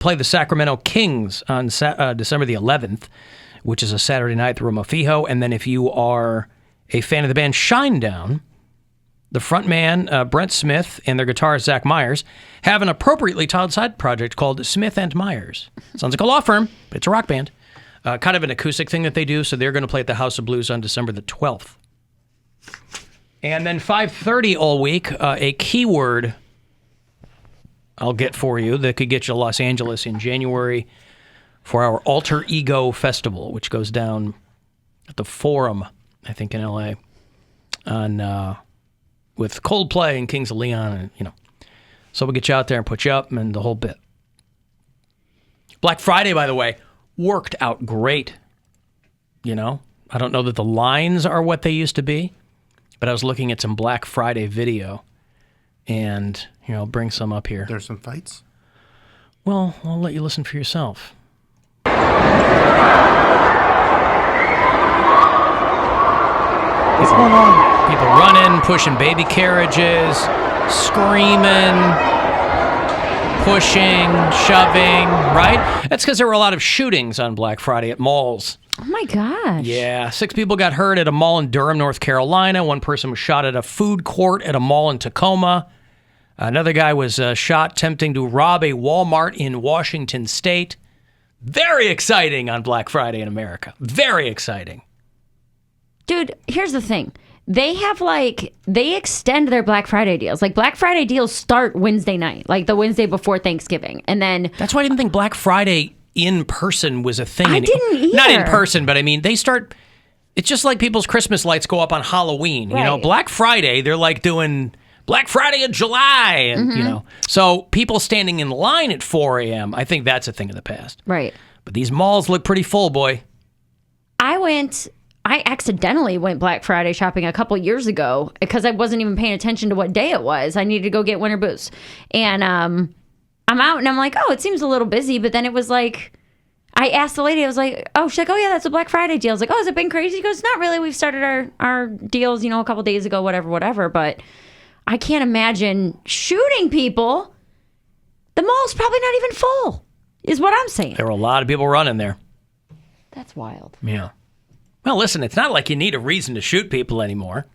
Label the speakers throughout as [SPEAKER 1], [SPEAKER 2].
[SPEAKER 1] play the Sacramento Kings on December the 11th, which is a Saturday night at the Roma Fijo. And then if you are a fan of the band Shinedown, the frontman, Brent Smith, and their guitarist, Zach Myers, have an appropriately titled side project called Smith & Myers. Sounds like a law firm, but it's a rock band. Kind of an acoustic thing that they do, so they're going to play at the House of Blues on December the 12th. And then 5:30 all week, a keyword I'll get for you that could get you to Los Angeles in January for our Alter Ego Festival, which goes down at the Forum, I think, in L.A., on with Coldplay and Kings of Leon, and so we'll get you out there and put you up and the whole bit. Black Friday, by the way, worked out great. I don't know that the lines are what they used to be, but I was looking at some Black Friday video, and I'll bring some up here.
[SPEAKER 2] There's some fights?
[SPEAKER 1] Well, I'll let you listen for yourself. People running, pushing baby carriages, screaming, pushing, shoving, right? That's because there were a lot of shootings on Black Friday at malls.
[SPEAKER 3] Oh, my gosh.
[SPEAKER 1] Yeah, 6 people got hurt at a mall in Durham, North Carolina. 1 person was shot at a food court at a mall in Tacoma. Another guy was shot attempting to rob a Walmart in Washington State. Very exciting on Black Friday in America. Very exciting.
[SPEAKER 3] Dude, here's the thing. They have they extend their Black Friday deals. Like Black Friday deals start Wednesday night, like the Wednesday before Thanksgiving. And then
[SPEAKER 1] that's why I didn't think Black Friday in person was a thing.
[SPEAKER 3] I didn't either.
[SPEAKER 1] Not in person, but I mean, they start, it's just like people's Christmas lights go up on Halloween.
[SPEAKER 3] Right.
[SPEAKER 1] Black Friday, they're like doing Black Friday in July. And, so people standing in line at 4 a.m., I think that's a thing of the past.
[SPEAKER 3] Right.
[SPEAKER 1] But these malls look pretty full, boy.
[SPEAKER 3] I accidentally went Black Friday shopping a couple years ago because I wasn't even paying attention to what day it was. I needed to go get winter boots. And I'm out and I'm like, oh, it seems a little busy. But then it was like, I asked the lady, I was like, oh, she's like, oh, yeah, that's a Black Friday deal. I was like, oh, has it been crazy? She goes, not really. We've started our deals, a couple days ago, whatever. But I can't imagine shooting people. The mall's probably not even full, is what I'm saying.
[SPEAKER 1] There were a lot of people running there.
[SPEAKER 3] That's wild.
[SPEAKER 1] Yeah. Well, listen, it's not like you need a reason to shoot people anymore.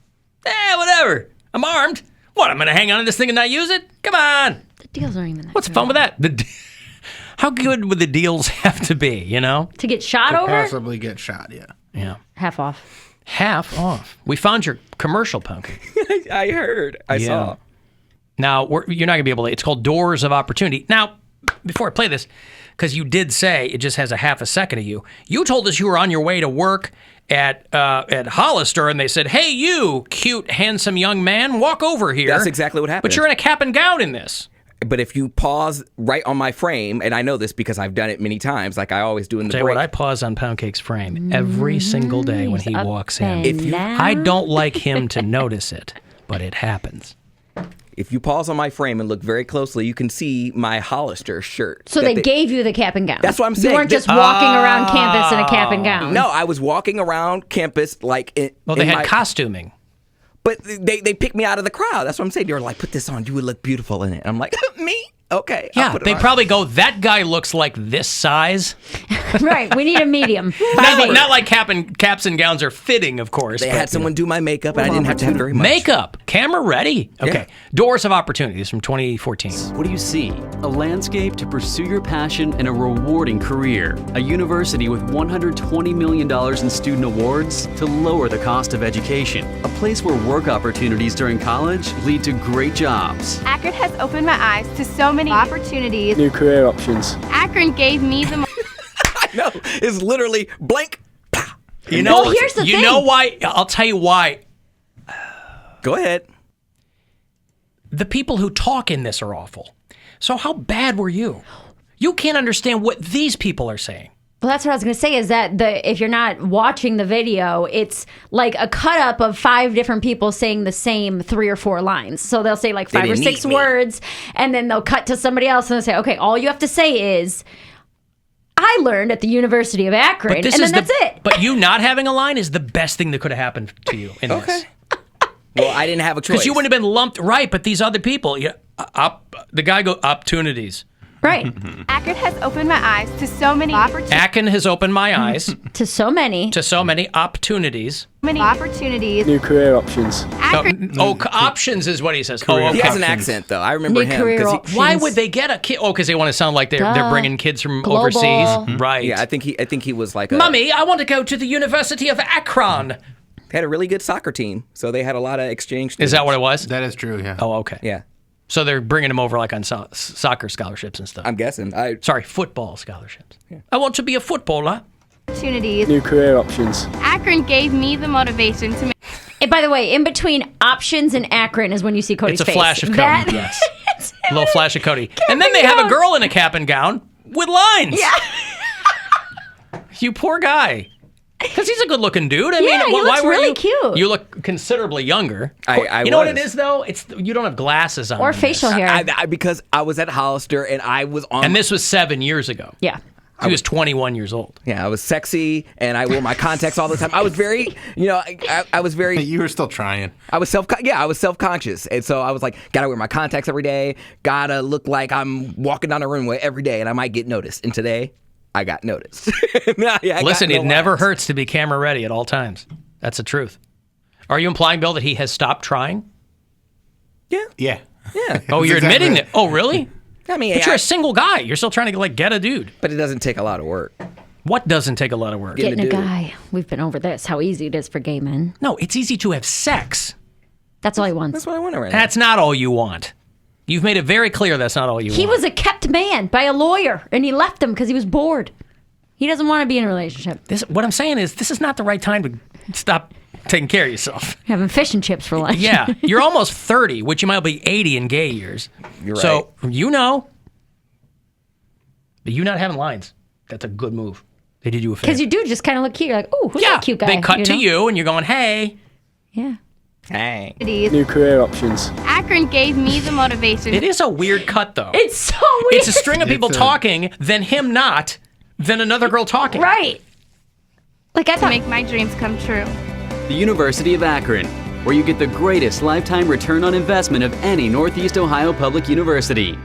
[SPEAKER 1] Whatever. I'm armed. What, I'm going to hang on to this thing and not use it? Come on.
[SPEAKER 3] The deals aren't even that
[SPEAKER 1] What's
[SPEAKER 3] good.
[SPEAKER 1] fun with that? How good would the deals have to be,
[SPEAKER 3] To get shot
[SPEAKER 2] to
[SPEAKER 3] over?
[SPEAKER 2] possibly get shot, yeah.
[SPEAKER 1] Yeah.
[SPEAKER 3] Half off.
[SPEAKER 1] Half off. We found your commercial, Poundcake.
[SPEAKER 4] I heard. I saw.
[SPEAKER 1] Now, you're not going to be able to, it's called Doors of Opportunity. Now, before I play this, because you did say it just has a half a second of you, you told us you were on your way to work at Hollister, and they said, hey, you cute, handsome young man, walk over here.
[SPEAKER 4] That's exactly what happened.
[SPEAKER 1] But you're in a cap and gown in this.
[SPEAKER 4] But if you pause right on my frame, and I know this because I've done it many times, like I always do in the
[SPEAKER 1] Tell you
[SPEAKER 4] break.
[SPEAKER 1] what, I pause on Poundcake's frame every single day when he walks in.
[SPEAKER 3] down.
[SPEAKER 1] I don't like him to notice it, but it happens.
[SPEAKER 4] If you pause on my frame and look very closely, you can see my Hollister shirt.
[SPEAKER 3] So they gave you the cap and gown.
[SPEAKER 4] That's what I'm saying.
[SPEAKER 3] You weren't just walking around campus in a cap and gown.
[SPEAKER 4] No, I was walking around campus like
[SPEAKER 1] Well, they had costuming.
[SPEAKER 4] But they picked me out of the crowd. That's what I'm saying. They were like, put this on. You would look beautiful in it. I'm like, me? Okay. I'll
[SPEAKER 1] Yeah,
[SPEAKER 4] put it
[SPEAKER 1] they
[SPEAKER 4] on.
[SPEAKER 1] probably go, that guy looks like this size.
[SPEAKER 3] Right, we need a medium.
[SPEAKER 1] Not like caps and gowns are fitting, of course.
[SPEAKER 4] They
[SPEAKER 1] but,
[SPEAKER 4] had someone do my makeup, and I didn't have to have very much.
[SPEAKER 1] Makeup. Camera ready. Okay.
[SPEAKER 4] Yeah.
[SPEAKER 1] Doors of Opportunities from 2014.
[SPEAKER 5] What do you see? A landscape to pursue your passion and a rewarding career. A university with $120 million in student awards to lower the cost of education. A place where work opportunities during college lead to great jobs.
[SPEAKER 6] Akron has opened my eyes to so many opportunities.
[SPEAKER 7] New career options.
[SPEAKER 6] Akron gave me the
[SPEAKER 4] No, it's literally blank.
[SPEAKER 1] You know,
[SPEAKER 3] Well, here's the
[SPEAKER 1] you
[SPEAKER 3] thing.
[SPEAKER 1] know why? I'll tell you why.
[SPEAKER 4] Go ahead.
[SPEAKER 1] The people who talk in this are awful. So how bad were you? You can't understand what these people are saying.
[SPEAKER 3] Well, that's what I was going to say is that if you're not watching the video, it's like a cut up of 5 different people saying the same 3 or 4 lines. So they'll say like 5 or 6 words, and then they'll cut to somebody else and they'll say, okay, all you have to say is, I learned at the University of Akron, and then that's it.
[SPEAKER 1] But you not having a line is the best thing that could have happened to you in this.
[SPEAKER 4] Well, I didn't have a choice.
[SPEAKER 1] Because you wouldn't have been lumped, right, but these other people, the guy go, opportunities.
[SPEAKER 3] Right.
[SPEAKER 6] Akron has opened my eyes to so many opportunities.
[SPEAKER 1] Akron has opened my eyes
[SPEAKER 3] To so many.
[SPEAKER 1] to so many opportunities.
[SPEAKER 2] New career options.
[SPEAKER 6] Akron,
[SPEAKER 1] Options is what he says. Oh,
[SPEAKER 4] He
[SPEAKER 1] okay.
[SPEAKER 4] has an accent, though. I remember
[SPEAKER 3] New
[SPEAKER 4] him.
[SPEAKER 3] career
[SPEAKER 4] 'cause he-
[SPEAKER 3] options.
[SPEAKER 1] Why would they get a kid? Oh, because they want to sound like they're bringing kids from
[SPEAKER 3] Global.
[SPEAKER 1] overseas. Right.
[SPEAKER 4] yeah, I think he was like a...
[SPEAKER 1] Mummy, I want to go to the University of Akron.
[SPEAKER 4] They had a really good soccer team, so they had a lot of exchange students.
[SPEAKER 1] Is that what it was?
[SPEAKER 7] That is true, yeah.
[SPEAKER 1] Oh, okay.
[SPEAKER 4] Yeah,
[SPEAKER 1] So they're bringing him over like on soccer scholarships and stuff.
[SPEAKER 4] I'm guessing.
[SPEAKER 1] Sorry, football scholarships. I want to be a footballer.
[SPEAKER 2] New career options.
[SPEAKER 6] Akron gave me the motivation to make
[SPEAKER 3] And by the way, in between options and Akron is when you see Cody's
[SPEAKER 1] It's a
[SPEAKER 3] face.
[SPEAKER 1] flash of Cody,
[SPEAKER 3] That-
[SPEAKER 1] yes. A little flash of Cody. And then they have a
[SPEAKER 3] gown.
[SPEAKER 1] girl in a cap and gown with lines.
[SPEAKER 3] Yeah.
[SPEAKER 1] You poor guy. Because he's a good-looking dude. I mean,
[SPEAKER 3] Yeah, he
[SPEAKER 1] why
[SPEAKER 3] looks
[SPEAKER 1] were
[SPEAKER 3] really
[SPEAKER 1] you?
[SPEAKER 3] cute.
[SPEAKER 1] You look considerably younger.
[SPEAKER 4] I
[SPEAKER 1] you know what it
[SPEAKER 4] was.
[SPEAKER 1] is, though? It's you don't have glasses on.
[SPEAKER 3] Or
[SPEAKER 1] in this.
[SPEAKER 3] facial hair.
[SPEAKER 4] because I was at Hollister and I was on...
[SPEAKER 1] And this was 7 years ago.
[SPEAKER 3] Yeah.
[SPEAKER 1] He was 21 years old.
[SPEAKER 4] Yeah, I was sexy and I wore my contacts all the time. I was very, I was very...
[SPEAKER 7] You were still trying.
[SPEAKER 4] I was self-conscious. And so I was like, gotta wear my contacts every day, gotta look like I'm walking down a runway every day and I might get noticed. And today, I got noticed.
[SPEAKER 1] Listen, it never hurts to be camera ready at all times. That's the truth. Are you implying, Bill, that he has stopped trying?
[SPEAKER 4] Yeah.
[SPEAKER 7] Yeah.
[SPEAKER 4] Yeah.
[SPEAKER 1] Oh, you're admitting that. Oh, really?
[SPEAKER 4] I mean,
[SPEAKER 1] But you're a single guy. You're still trying to get a dude.
[SPEAKER 4] but it doesn't take a lot of work.
[SPEAKER 1] What doesn't take a lot of work?
[SPEAKER 4] Getting
[SPEAKER 3] Getting a
[SPEAKER 4] a dude.
[SPEAKER 3] guy. We've been over this. How easy it is for gay men.
[SPEAKER 1] No, it's easy to have sex.
[SPEAKER 3] That's all he wants.
[SPEAKER 4] That's what I want right now.
[SPEAKER 1] That's not all you want. You've made it very clear that's not all you want.
[SPEAKER 3] He was a kept man by a lawyer, and he left him because he was bored. He doesn't want to be in a relationship.
[SPEAKER 1] What I'm saying is, this is not the right time to stop taking care of yourself.
[SPEAKER 3] Having fish and chips for lunch.
[SPEAKER 1] Yeah, you're almost 30, which you might be 80 in gay years.
[SPEAKER 4] You're
[SPEAKER 1] So, you know, but you not having lines, that's a good move. They did you a favor.
[SPEAKER 3] Because you do just kind of look cute. You're like, oh, who's
[SPEAKER 1] yeah,
[SPEAKER 3] that cute guy?
[SPEAKER 1] they cut to
[SPEAKER 3] know?
[SPEAKER 1] you, and you're going, hey.
[SPEAKER 3] Yeah.
[SPEAKER 4] Hey.
[SPEAKER 2] New career options.
[SPEAKER 6] Akron gave me the motivation
[SPEAKER 1] It is a weird cut, though.
[SPEAKER 3] It's so weird.
[SPEAKER 1] It's a string of people talking, then him not, then another girl talking.
[SPEAKER 3] Right. Like, I
[SPEAKER 6] to
[SPEAKER 3] thought.
[SPEAKER 6] make my dreams come true.
[SPEAKER 5] The University of Akron, where you get the greatest lifetime return on investment of any Northeast Ohio public university.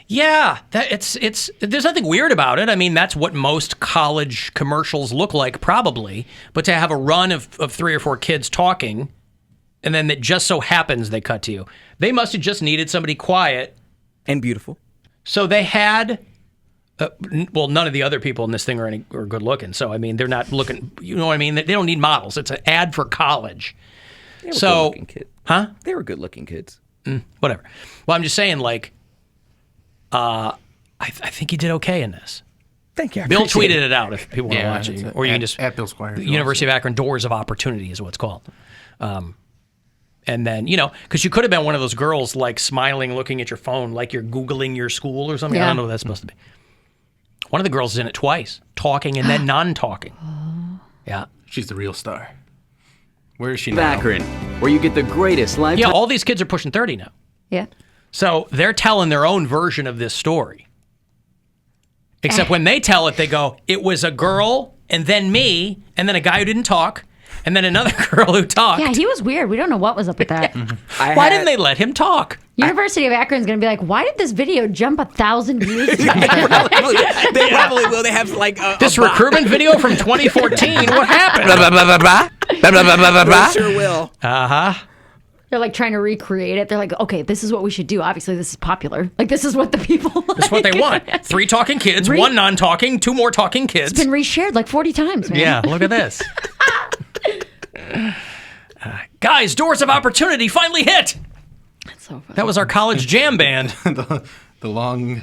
[SPEAKER 1] Yeah, there's nothing weird about it. I mean, that's what most college commercials look like, probably. But to have a run of 3 or 4 kids talking, and then it just so happens they cut to you. They must have just needed somebody quiet.
[SPEAKER 4] And beautiful.
[SPEAKER 1] So they had, none of the other people in this thing are good looking. So, I mean, they're not looking, you know what I mean? They don't need models. It's an ad for college.
[SPEAKER 4] They were
[SPEAKER 1] So,
[SPEAKER 4] good-looking kids.
[SPEAKER 1] huh?
[SPEAKER 4] They were good-looking kids.
[SPEAKER 1] Whatever. Well, I'm just saying, I think he did okay in this.
[SPEAKER 4] Thank you. I
[SPEAKER 1] Bill
[SPEAKER 4] appreciate
[SPEAKER 1] tweeted it out if people want to watch
[SPEAKER 7] it's
[SPEAKER 1] it. Or you can just...
[SPEAKER 7] at Bill Squire. if
[SPEAKER 1] The
[SPEAKER 7] you want
[SPEAKER 1] University of Akron Doors of Opportunity is what it's called. And then, because you could have been one of those girls, smiling, looking at your phone, like you're Googling your school or something. I
[SPEAKER 3] Yeah.
[SPEAKER 1] don't know what that's supposed to be. One of the girls is in it twice, talking and then non-talking. Yeah.
[SPEAKER 7] to. She's the real star. Where is she
[SPEAKER 5] Of
[SPEAKER 7] now?
[SPEAKER 5] Akron, where you get the greatest
[SPEAKER 1] Yeah,
[SPEAKER 5] lifetime.
[SPEAKER 1] all these kids are pushing 30 now.
[SPEAKER 3] Yeah.
[SPEAKER 1] So they're telling their own version of this story. Except when they tell it, they go, it was a girl, and then me, and then a guy who didn't talk, and then another girl who talked.
[SPEAKER 3] Yeah, he was weird. We don't know what was up with that.
[SPEAKER 1] Why didn't they let him talk?
[SPEAKER 3] University of Akron's going to be like, why did this video jump 1,000 views?
[SPEAKER 4] They probably will. They have
[SPEAKER 1] This recruitment video from 2014, what happened?
[SPEAKER 4] They sure will.
[SPEAKER 3] They're like trying to recreate it. They're like, okay, this is what we should do. Obviously, this is popular. Like, this is what the people like.
[SPEAKER 1] That's what they want. 3 talking kids, 1 non-talking, 2 more talking kids.
[SPEAKER 3] It's been reshared like 40 times, man.
[SPEAKER 1] Yeah, look at this. Guys, Doors of Opportunity finally hit.
[SPEAKER 3] That's so funny.
[SPEAKER 1] That was our college jam band.
[SPEAKER 7] the long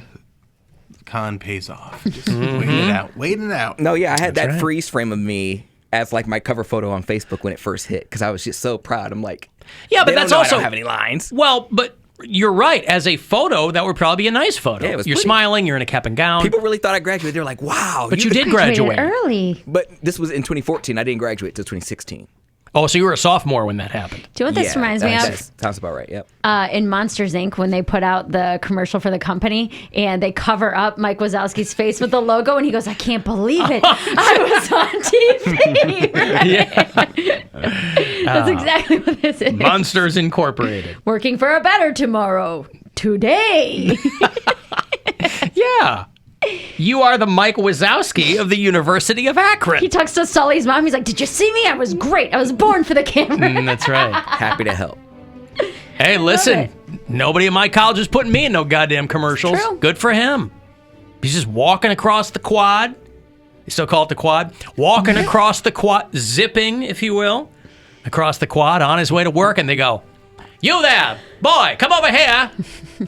[SPEAKER 7] con pays off. Just waiting it out.
[SPEAKER 4] No, yeah, I had that freeze frame of me as my cover photo on Facebook when it first hit because I was just so proud. I'm like,
[SPEAKER 1] Yeah, but
[SPEAKER 4] they don't
[SPEAKER 1] that's
[SPEAKER 4] know
[SPEAKER 1] also
[SPEAKER 4] I don't have any lines.
[SPEAKER 1] Well, but you're right. As a photo, that would probably be a nice photo.
[SPEAKER 4] Yeah, it was
[SPEAKER 1] you're
[SPEAKER 4] pretty.
[SPEAKER 1] smiling. You're in a cap and gown.
[SPEAKER 4] People really thought I graduated. They were like, wow.
[SPEAKER 1] But you did
[SPEAKER 3] Graduated
[SPEAKER 1] graduate.
[SPEAKER 3] early.
[SPEAKER 4] But this was in 2014. I didn't graduate till 2016.
[SPEAKER 1] Oh, so you were a sophomore when that happened.
[SPEAKER 3] Do you know what this reminds me of?
[SPEAKER 4] Sounds about right. Yep.
[SPEAKER 3] In Monsters, Inc., when they put out the commercial for the company and they cover up Mike Wazowski's face with the logo, and he goes, I can't believe it. I was on TV. Right? That's exactly what this is.
[SPEAKER 1] Monsters Incorporated.
[SPEAKER 3] Working for a better tomorrow. Today.
[SPEAKER 1] Yeah. You are the Mike Wazowski of the University of Akron.
[SPEAKER 3] He talks to Sully's mom. He's like, "Did you see me? I was great. I was born for the camera."
[SPEAKER 1] That's right.
[SPEAKER 4] Happy to help.
[SPEAKER 1] Hey, listen. Nobody in my college is putting me in no goddamn commercials.
[SPEAKER 3] True.
[SPEAKER 1] Good for him. He's just walking across the quad. You still call it the quad? Walking across the quad, zipping, if you will, across the quad on his way to work, and they go, "You there, boy, come over here.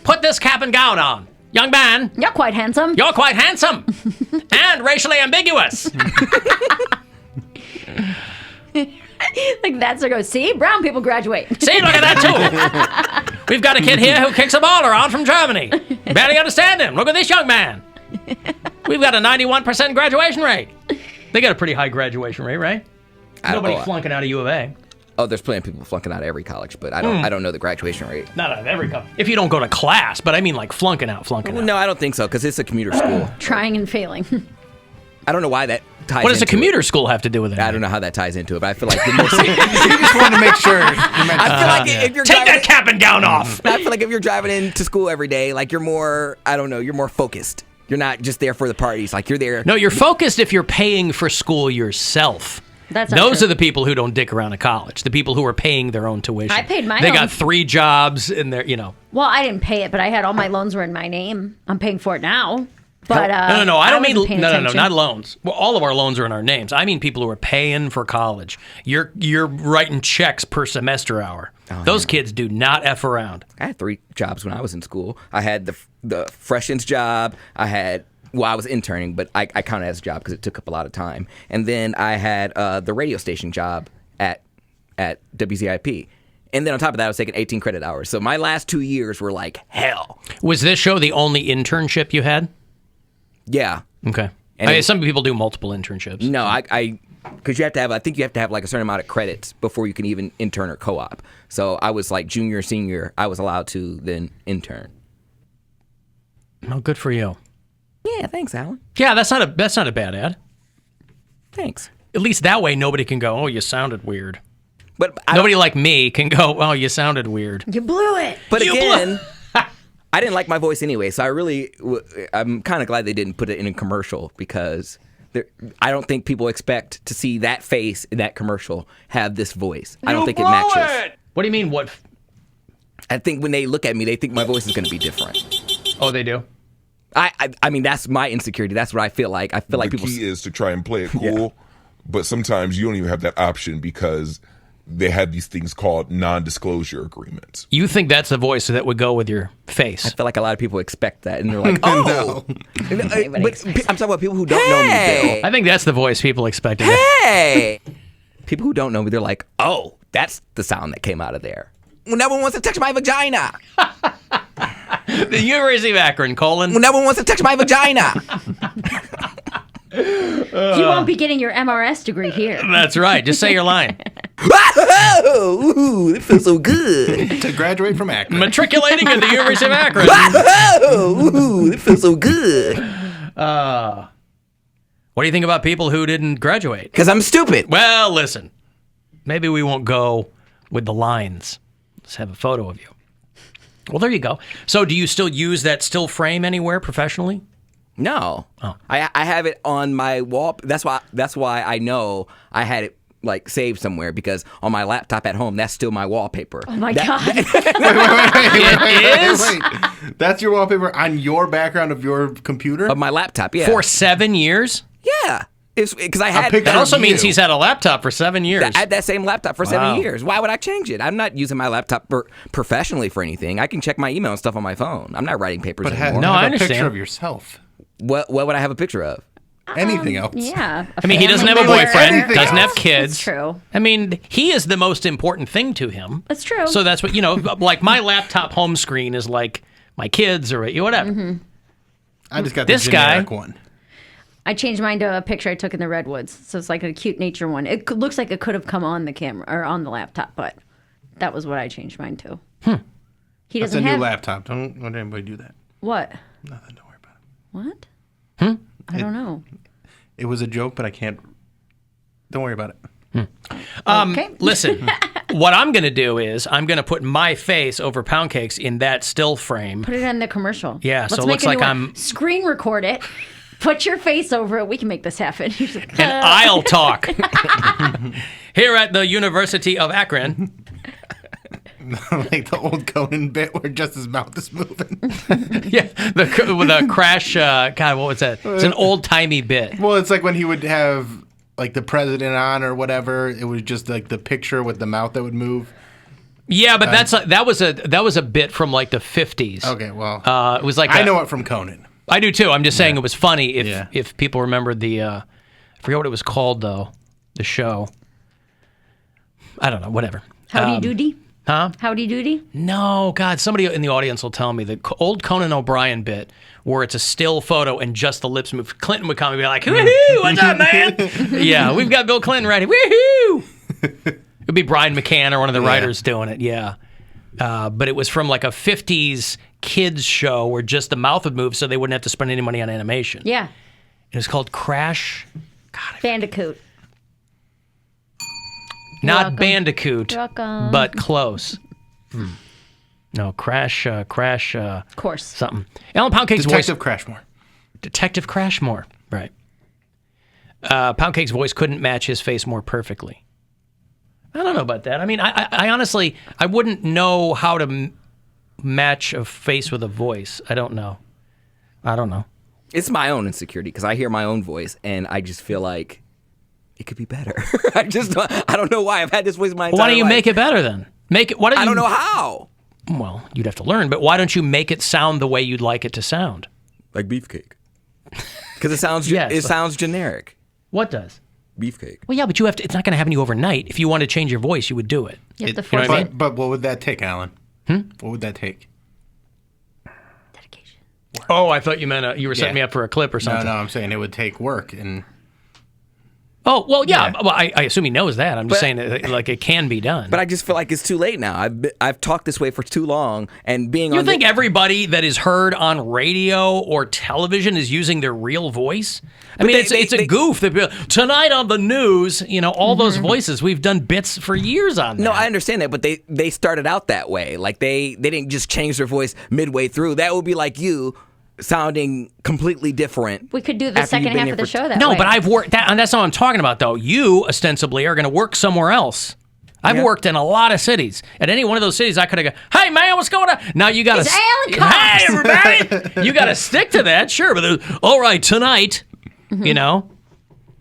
[SPEAKER 1] Put this cap and gown on. Young man,
[SPEAKER 3] You're quite handsome.
[SPEAKER 1] you're quite handsome and racially ambiguous."
[SPEAKER 3] Like that's to go. See, brown people graduate.
[SPEAKER 1] See, look at that, too. We've got a kid here who kicks a ball around from Germany. Barely understand him. Look at this young man. We've got a 91% graduation rate. They got a pretty high graduation rate, right? Nobody flunking out of U of A.
[SPEAKER 4] Oh, there's plenty of people flunking out of every college, but I don't know the graduation rate.
[SPEAKER 1] Not out of every college. If you don't go to class, but I mean like flunking out.
[SPEAKER 4] No, I don't think so, because it's a commuter school.
[SPEAKER 3] Trying and failing.
[SPEAKER 4] I don't know why that ties
[SPEAKER 1] What does a
[SPEAKER 4] into
[SPEAKER 1] commuter school have to do with it?
[SPEAKER 4] I don't know how that ties into it, but I feel like the most...
[SPEAKER 7] You just want to make sure.
[SPEAKER 4] I feel like if you're
[SPEAKER 1] Take
[SPEAKER 4] driving...
[SPEAKER 1] that cap and gown off.
[SPEAKER 4] I feel like if you're driving into school every day, like you're more, I don't know, you're more focused. You're not just there for the parties. Like you're there.
[SPEAKER 1] No, you're focused if you're paying for school yourself.
[SPEAKER 3] That's not
[SPEAKER 1] Those
[SPEAKER 3] true.
[SPEAKER 1] are the people who don't dick around at college. The people who are paying their own tuition.
[SPEAKER 3] I paid my
[SPEAKER 1] They
[SPEAKER 3] own.
[SPEAKER 1] got 3 jobs and they're,
[SPEAKER 3] Well, I didn't pay it, but I had all my loans were in my name. I'm paying for it now. But
[SPEAKER 1] No. I don't mean
[SPEAKER 3] wasn't paying
[SPEAKER 1] no,
[SPEAKER 3] attention.
[SPEAKER 1] not loans. Well, all of our loans are in our names. I mean people who are paying for college. You're writing checks per semester hour. Those kids do not F around.
[SPEAKER 4] I had 3 jobs when I was in school. I had the freshman's job. I was interning, but I counted it as a job because it took up a lot of time. And then I had the radio station job at WZIP. And then on top of that, I was taking 18 credit hours. So my last 2 years were like hell.
[SPEAKER 1] Was this show the only internship you had?
[SPEAKER 4] Yeah.
[SPEAKER 1] Okay.
[SPEAKER 4] And
[SPEAKER 1] some people do multiple internships.
[SPEAKER 4] No, because you have to have, I think you have to have like a certain amount of credits before you can even intern or co-op. So I was like junior, senior, I was allowed to then intern.
[SPEAKER 1] Oh, good for you.
[SPEAKER 4] Yeah, thanks, Alan.
[SPEAKER 1] Yeah, that's not a bad ad.
[SPEAKER 4] Thanks.
[SPEAKER 1] At least that way nobody can go, "Oh, you sounded weird."
[SPEAKER 4] But
[SPEAKER 1] Nobody like me can go, "Oh, you sounded weird."
[SPEAKER 3] You blew it.
[SPEAKER 4] But
[SPEAKER 1] You
[SPEAKER 4] again, I didn't like my voice anyway, so I'm kind of glad they didn't put it in a commercial because I don't think people expect to see that face in that commercial have this voice. I don't think it matches.
[SPEAKER 1] What do you mean? What?
[SPEAKER 4] I think when they look at me, they think my voice is going to be different.
[SPEAKER 1] Oh, they do.
[SPEAKER 4] I mean, that's my insecurity. That's what I feel like. I feel like
[SPEAKER 8] the
[SPEAKER 4] people.
[SPEAKER 8] key is to try and play it cool, but sometimes you don't even have that option because they have these things called non-disclosure agreements.
[SPEAKER 1] You think that's the voice that would go with your face?
[SPEAKER 4] I feel like a lot of people expect that, and they're like, "Oh." But I'm talking about people who don't know me, Bill.
[SPEAKER 1] I think that's the voice people expected.
[SPEAKER 4] Hey! People who don't know me, they're like, "Oh, that's the sound that came out of there." When no one wants to touch my vagina.
[SPEAKER 1] The University of Akron,
[SPEAKER 4] When no one wants to touch my vagina.
[SPEAKER 3] You won't be getting your MRS degree here.
[SPEAKER 1] That's right. Just say your line.
[SPEAKER 4] Ooh, it feels so good.
[SPEAKER 7] To graduate from Akron.
[SPEAKER 1] Matriculating at the University of Akron.
[SPEAKER 4] Ooh, it feels so good.
[SPEAKER 1] What do you think about people who didn't graduate?
[SPEAKER 4] Because I'm stupid.
[SPEAKER 1] Well, listen. Maybe we won't go with the lines. Let's have a photo of you. Well, there you go. So do you still use that still frame anywhere professionally?
[SPEAKER 4] No.
[SPEAKER 1] Oh.
[SPEAKER 4] I have it on my wall. That's why I know I had it like saved somewhere because on my laptop at home, that's still my wallpaper.
[SPEAKER 3] Oh my God.
[SPEAKER 1] It is?
[SPEAKER 7] Wait. That's your wallpaper on your background of your computer?
[SPEAKER 4] Of my laptop, yeah.
[SPEAKER 1] For 7 years?
[SPEAKER 4] Yeah. It's because I had
[SPEAKER 7] picture
[SPEAKER 1] That also
[SPEAKER 7] of
[SPEAKER 1] means
[SPEAKER 7] you.
[SPEAKER 1] he's had a laptop for 7 years.
[SPEAKER 4] I had that same laptop for
[SPEAKER 1] Wow.
[SPEAKER 4] 7 years. Why would I change it? I'm not using my laptop professionally for anything. I can check my email and stuff on my phone. I'm not writing papers
[SPEAKER 7] But
[SPEAKER 4] anymore.
[SPEAKER 1] No, I
[SPEAKER 7] have a
[SPEAKER 1] understand.
[SPEAKER 7] picture of yourself.
[SPEAKER 4] What would I have a picture of?
[SPEAKER 7] Anything else?
[SPEAKER 3] Yeah.
[SPEAKER 1] I mean, he doesn't have a
[SPEAKER 3] family
[SPEAKER 1] boyfriend,
[SPEAKER 3] member.
[SPEAKER 1] doesn't have
[SPEAKER 3] That's
[SPEAKER 1] kids.
[SPEAKER 3] true.
[SPEAKER 1] I mean, he is the most important thing to him.
[SPEAKER 3] That's true.
[SPEAKER 1] So that's what, like my laptop home screen is like my kids or whatever.
[SPEAKER 3] Mm-hmm.
[SPEAKER 7] I just got the
[SPEAKER 1] This guy-
[SPEAKER 7] generic one.
[SPEAKER 3] I changed mine to a picture I took in the redwoods, so it's like a cute nature one. Looks like it could have come on the camera or on the laptop, but that was what I changed mine to. He
[SPEAKER 7] That's a
[SPEAKER 3] doesn't
[SPEAKER 7] new
[SPEAKER 3] have
[SPEAKER 7] laptop. Don't let anybody do that.
[SPEAKER 3] what?
[SPEAKER 7] Nothing. Don't worry about it.
[SPEAKER 3] What? I don't know.
[SPEAKER 7] It was a joke, but I can't. Don't worry about it.
[SPEAKER 3] Okay.
[SPEAKER 1] Listen, what I'm going to do is I'm going to put my face over Poundcake's in that still frame.
[SPEAKER 3] Put it in the commercial.
[SPEAKER 1] Yeah, so
[SPEAKER 3] Let's
[SPEAKER 1] it
[SPEAKER 3] make
[SPEAKER 1] looks
[SPEAKER 3] a new
[SPEAKER 1] like
[SPEAKER 3] one.
[SPEAKER 1] I'm...
[SPEAKER 3] Screen record it. Put your face over it. We can make this happen.
[SPEAKER 1] And I'll talk. Here at the University of Akron.
[SPEAKER 7] Like the old Conan bit where just his mouth is moving.
[SPEAKER 1] Yeah, the crash. God, what was that? It's an old timey bit.
[SPEAKER 7] Well, it's like when he would have like the president on or whatever. It was just like the picture with the mouth that would move.
[SPEAKER 1] Yeah, but that was a bit from like the 50s.
[SPEAKER 7] Okay, well,
[SPEAKER 1] it was like
[SPEAKER 7] I know it from Conan.
[SPEAKER 1] I do too. I'm just saying it was funny if people remembered the. I forget what it was called though. The show. I don't know. Whatever.
[SPEAKER 3] Howdy doody.
[SPEAKER 1] Huh?
[SPEAKER 3] Howdy doody.
[SPEAKER 1] No, God. Somebody in the audience will tell me the old Conan O'Brien bit where it's a still photo and just the lips move. Clinton would come and be like, "Woohoo! What's up, man?" Yeah, we've got Bill Clinton ready. Woohoo! It'd be Brian McCann or one of the writers doing it. Yeah. But it was from like a 50s kids show where just the mouth would move so they wouldn't have to spend any money on animation.
[SPEAKER 3] Yeah.
[SPEAKER 1] It was called Crash.
[SPEAKER 3] Bandicoot.
[SPEAKER 1] Not
[SPEAKER 3] welcome.
[SPEAKER 1] Bandicoot,
[SPEAKER 3] You're welcome.
[SPEAKER 1] but close. No, Crash,
[SPEAKER 3] Of course.
[SPEAKER 1] something. Alan Poundcake's
[SPEAKER 7] Detective
[SPEAKER 1] voice.
[SPEAKER 7] Crashmore.
[SPEAKER 1] Detective Crashmore, right. Poundcake's voice couldn't match his face more perfectly. I don't know about that. I mean, I honestly, I wouldn't know how to match a face with a voice. I don't know.
[SPEAKER 4] It's my own insecurity because I hear my own voice and I just feel like it could be better. I don't know why. I've had this voice my entire life.
[SPEAKER 1] Why don't you make it better then? I don't
[SPEAKER 4] know how.
[SPEAKER 1] Well, you'd have to learn, but why don't you make it sound the way you'd like it to sound?
[SPEAKER 4] Like beefcake. Because it sounds generic.
[SPEAKER 1] What does?
[SPEAKER 4] Beefcake.
[SPEAKER 1] Well, yeah, but you have to. It's not going to happen to you overnight. If you wanted to change your voice, you would do it.
[SPEAKER 3] You have to
[SPEAKER 1] you know
[SPEAKER 3] force
[SPEAKER 1] what I
[SPEAKER 3] it.
[SPEAKER 1] mean?
[SPEAKER 7] But what would that take, Alan? What would that take?
[SPEAKER 3] Dedication.
[SPEAKER 1] Oh, I thought you meant you were setting me up for a clip or something.
[SPEAKER 7] No, I'm saying it would take work and.
[SPEAKER 1] Oh, well, yeah. Well, I assume he knows that. I'm just saying that, like it can be done.
[SPEAKER 4] But I just feel like it's too late now. I've talked this way for too long, and being
[SPEAKER 1] you
[SPEAKER 4] on
[SPEAKER 1] think everybody that is heard on radio or television is using their real voice? I mean, it's a goof. They'd be like, tonight on the news, all those voices. We've done bits for years on that.
[SPEAKER 4] No, I understand that, but they started out that way. Like they didn't just change their voice midway through. That would be like you sounding completely different.
[SPEAKER 3] We could do the second half of the show that way.
[SPEAKER 1] No, but I've worked that, and that's not what I'm talking about, though. You ostensibly are going to work somewhere else. I've worked in a lot of cities. At any one of those cities, I could have gone, "Hey, man, what's going on?" Now you got to,
[SPEAKER 3] Alan Cox.
[SPEAKER 1] "Hey, everybody," you got to stick to that, sure. But all right, tonight,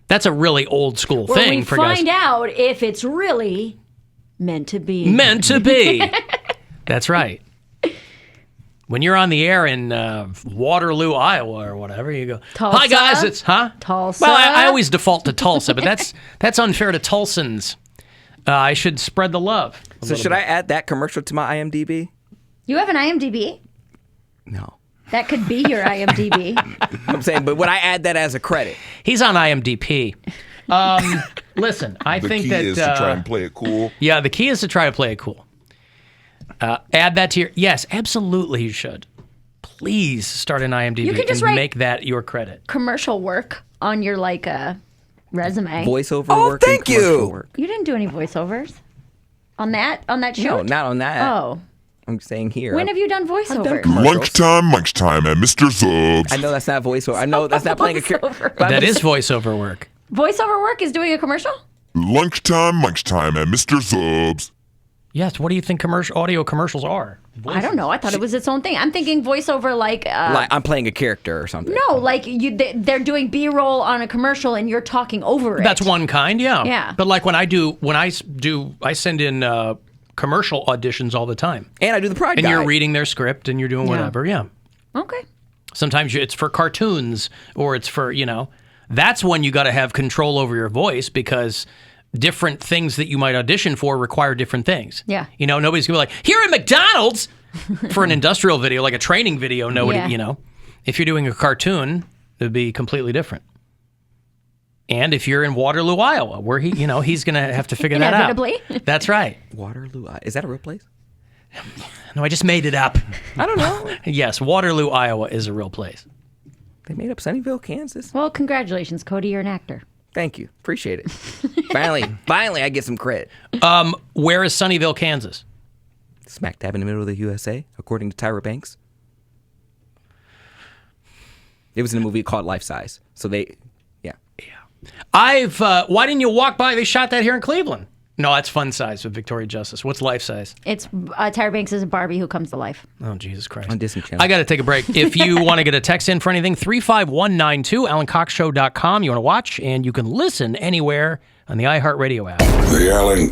[SPEAKER 1] that's a really old school
[SPEAKER 3] Where
[SPEAKER 1] thing
[SPEAKER 3] we
[SPEAKER 1] for guys.
[SPEAKER 3] find out if it's really meant to be.
[SPEAKER 1] Meant to be. That's right. When you're on the air in Waterloo, Iowa, or whatever, you go,
[SPEAKER 3] Tulsa?
[SPEAKER 1] "Hi guys, it's
[SPEAKER 3] Tulsa.
[SPEAKER 1] Well, I always default to Tulsa, but that's unfair to Tulsans. I should spread the love.
[SPEAKER 4] So should I add that commercial to my IMDb?
[SPEAKER 3] You have an IMDb?
[SPEAKER 4] No.
[SPEAKER 3] That could be your IMDb.
[SPEAKER 4] I'm saying, but would I add that as a credit?
[SPEAKER 1] He's on IMDb. Listen, I think
[SPEAKER 8] the key
[SPEAKER 1] that
[SPEAKER 8] is to try and play it cool.
[SPEAKER 1] Yeah, the key is to try to play it cool. Add that to your... Yes, absolutely you should. Please start an IMDb
[SPEAKER 3] You can just
[SPEAKER 1] and
[SPEAKER 3] write-
[SPEAKER 1] make that your credit.
[SPEAKER 3] Commercial work on your resume.
[SPEAKER 4] Voiceover work. Thank and commercial
[SPEAKER 3] you.
[SPEAKER 4] Work.
[SPEAKER 3] You didn't do any voiceovers on that shoot?
[SPEAKER 4] No, not on that.
[SPEAKER 3] Oh.
[SPEAKER 4] I'm saying here.
[SPEAKER 3] When have you done voiceovers?
[SPEAKER 8] Lunchtime at Mr. Zubs.
[SPEAKER 4] I know that's not voiceover. I know that's not playing a character.
[SPEAKER 1] That is voiceover work.
[SPEAKER 3] Voiceover work is doing a commercial?
[SPEAKER 8] Lunchtime at Mr. Zubs.
[SPEAKER 1] Yes, what do you think audio commercials are?
[SPEAKER 3] I don't know. I thought it was its own thing. I'm thinking voiceover like
[SPEAKER 4] I'm playing a charter or something.
[SPEAKER 3] no, like they're doing B-roll on a commercial and you're talking over it.
[SPEAKER 1] That's one kind, yeah.
[SPEAKER 3] Yeah.
[SPEAKER 1] But like I send in commercial auditions all the time.
[SPEAKER 4] And I do the pride
[SPEAKER 1] And
[SPEAKER 4] guide.
[SPEAKER 1] you're reading their script and you're doing whatever, yeah.
[SPEAKER 3] Okay.
[SPEAKER 1] Sometimes it's for cartoons or it's for, that's when you got to have control over your voice because different things that you might audition for require different things.
[SPEAKER 3] Yeah.
[SPEAKER 1] Nobody's going to be like, here at McDonald's for an industrial video, like a training video. Nobody,
[SPEAKER 3] Yeah.
[SPEAKER 1] If you're doing a cartoon, it would be completely different. And if you're in Waterloo, Iowa, where he's going to have to figure that out.
[SPEAKER 3] Inevitably.
[SPEAKER 1] That's right.
[SPEAKER 4] Waterloo. Is that a real place?
[SPEAKER 1] No, I just made it up.
[SPEAKER 4] I don't know.
[SPEAKER 1] Yes, Waterloo, Iowa is a real place.
[SPEAKER 4] They made up Sunnyvale, Kansas.
[SPEAKER 3] Well, congratulations, Cody. You're an actor.
[SPEAKER 4] Thank you. Appreciate it. Finally, I get some credit.
[SPEAKER 1] Where is Sunnyvale, Kansas?
[SPEAKER 4] Smack dab in the middle of the USA, according to Tyra Banks. It was in a movie called Life Size. So yeah.
[SPEAKER 1] Why didn't you walk by? They shot that here in Cleveland. No, that's Fun Size with Victoria Justice. What's Life Size?
[SPEAKER 3] It's Tyra Banks is a Barbie who comes to life.
[SPEAKER 1] Oh, Jesus Christ.
[SPEAKER 4] On Disney Channel.
[SPEAKER 1] I got to take a break. If you want to get a text in for anything, 35192, AlanCoxShow.com. You want to watch, and you can listen anywhere on the iHeartRadio app.
[SPEAKER 9] The Alan